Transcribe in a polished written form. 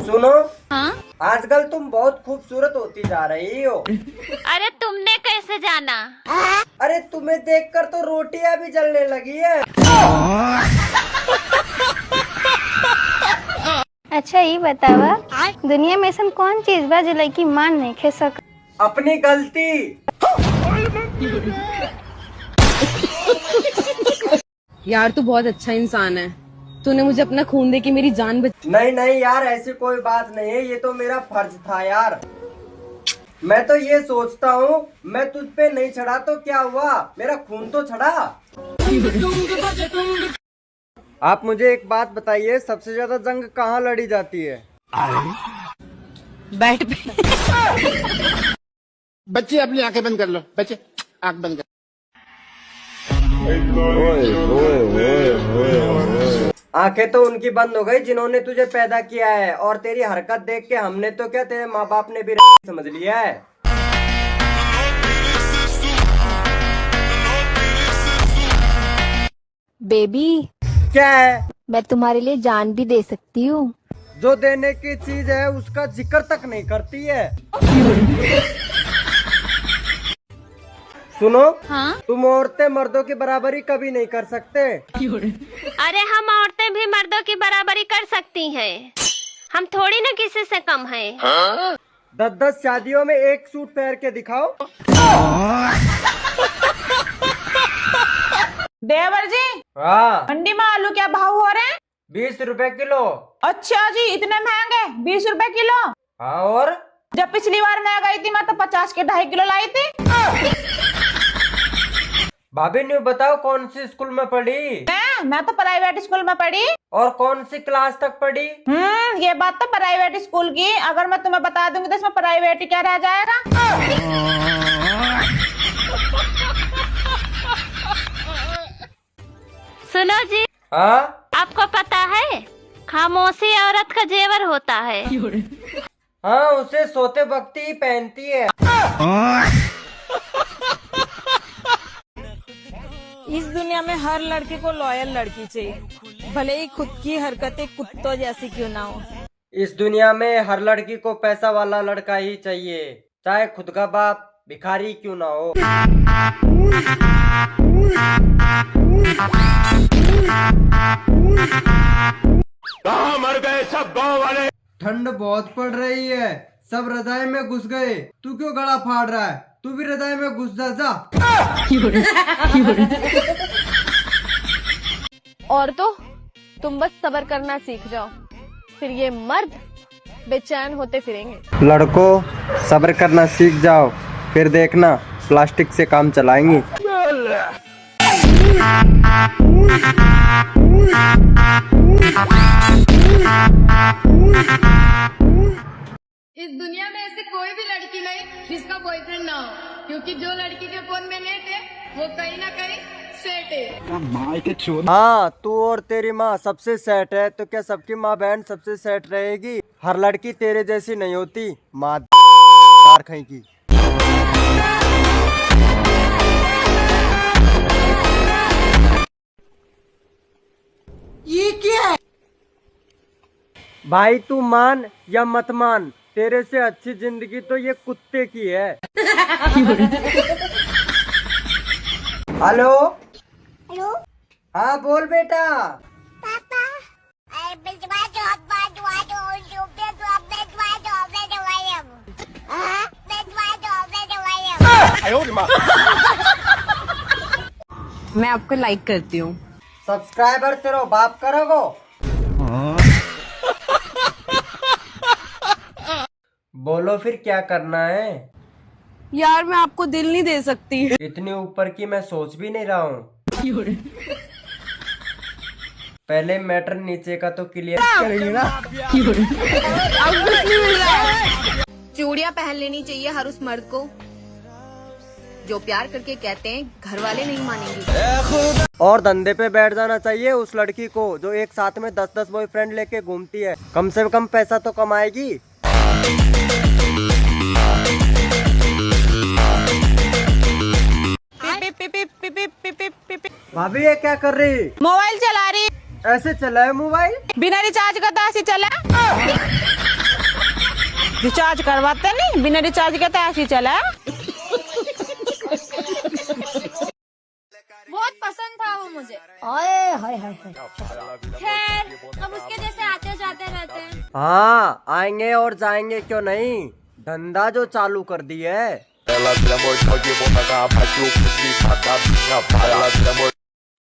सुनो। हाँ? आजकल तुम बहुत खूबसूरत होती जा रही हो। अरे तुमने कैसे जाना? अरे तुम्हें देखकर तो रोटियां भी जलने लगी है। अच्छा ये बतावा, दुनिया में ऐसा कौन चीज बा जो लड़की मान नहीं खे सक? अपनी गलती। यार तू बहुत अच्छा इंसान है। तूने मुझे अपना खून दे के मेरी जान नहीं नहीं यार, ऐसी कोई बात नहीं है, ये तो मेरा फर्ज था यार। मैं तो ये सोचता हूँ, मैं तुझ पे नहीं चढ़ा तो क्या हुआ, मेरा खून तो चढ़ा। आप मुझे एक बात बताइए, सबसे ज्यादा जंग कहाँ लड़ी जाती है? बैठ पे। बच्चे अपनी आंखें बंद कर लो, बच्चे आंख बंद कर। आंखें तो उनकी बंद हो गई जिन्होंने तुझे पैदा किया है, और तेरी हरकत देख के हमने तो क्या, तेरे माँ बाप ने भी समझ लिया है। बेबी, क्या है? मैं तुम्हारे लिए जान भी दे सकती हूँ। जो देने की चीज है उसका जिक्र तक नहीं करती है। सुनो। हाँ? तुम औरतें मर्दों की बराबरी कभी नहीं कर सकते। अरे हम औरतें भी मर्दों की बराबरी कर सकती हैं। हम थोड़ी ना किसी से कम हैं। 10-10 शादियों में एक सूट पहन के दिखाओ। देवर जी, हाँ। मंडी में आलू क्या भाव हो रहे हैं? 20 रुपए किलो। अच्छा जी, इतने महंगे? 20 रुपए किलो? हाँ, और जब पिछली बार मैं गई थी, मैं तो 50 के 2.5 किलो लाई थी। भाभी ने बताओ कौन सी स्कूल में पढ़ी? मैं तो प्राइवेट स्कूल में पढ़ी। और कौन सी क्लास तक पढ़ी? ये बात तो प्राइवेट स्कूल की। अगर मैं तुम्हें बता दूंगी तो इसमें प्राइवेट ही क्या रह जाएगा। सुनो जी, हाँ। आपको पता है खामोशी औरत का जेवर होता है। हाँ, उसे सोते वक्त ही पहनती है। इस दुनिया में हर लड़के को लॉयल लड़की चाहिए, भले ही खुद की हरकतें कुत्तों जैसी क्यों ना हो। इस दुनिया में हर लड़की को पैसा वाला लड़का ही चाहिए, चाहे खुद का बाप भिखारी क्यों ना हो। कहाँ मर गए सब गाँव वाले? ठंड बहुत पड़ रही है, सब रजाई में घुस गए। तू क्यों गला फाड़ रहा है? तू भी रजाई में घुस जा। और तो तुम बस सब्र करना सीख जाओ, फिर ये मर्द बेचैन होते फिरेंगे। लड़कों, सब्र करना सीख जाओ, फिर देखना प्लास्टिक से काम चलाएंगे। इस दुनिया में ऐसी कोई भी लड़की नहीं जिसका बॉयफ्रेंड ना हो, क्योंकि जो लड़की के फोन में नेट है वो कहीं ना कहीं सेट है। हाँ, तू और तेरी माँ सबसे सेट है, तो क्या सबकी माँ बहन सबसे सेट रहेगी? हर लड़की तेरे जैसी नहीं होती, माँ कहीं की। ये क्या है? भाई तू मान या मत मान, तेरे से अच्छी जिंदगी तो ये कुत्ते की है। हेलो। हेलो। हाँ बोल बेटा। पापा, मैं आपको लाइक करती हूँ। सब्सक्राइबर तेरो बाप करोगो। बोलो फिर क्या करना है? यार मैं आपको दिल नहीं दे सकती। इतने ऊपर की मैं सोच भी नहीं रहा हूँ। पहले मैटर नीचे का तो क्लियर करेंगे ना। चूड़ियां पहन लेनी चाहिए हर उस मर्द को जो प्यार करके कहते हैं घर वाले नहीं मानेंगे। और धंधे पे बैठ जाना चाहिए उस लड़की को जो एक साथ में 10-10 बॉयफ्रेंड लेके घूमती है, कम से कम पैसा तो कमाएगी। भाभी ये क्या कर रही? मोबाइल चला रही। ऐसे चला है मोबाइल? बिना रिचार्ज का तो ऐसे चला। रिचार्ज करवाते नहीं, बिना रिचार्ज के तो ऐसे ही चला। बहुत पसंद था वो मुझे। खैर हम उसके जैसे आते जाते रहते हैं। हाँ आएंगे और जाएंगे क्यों नहीं, धंधा जो चालू कर दी है।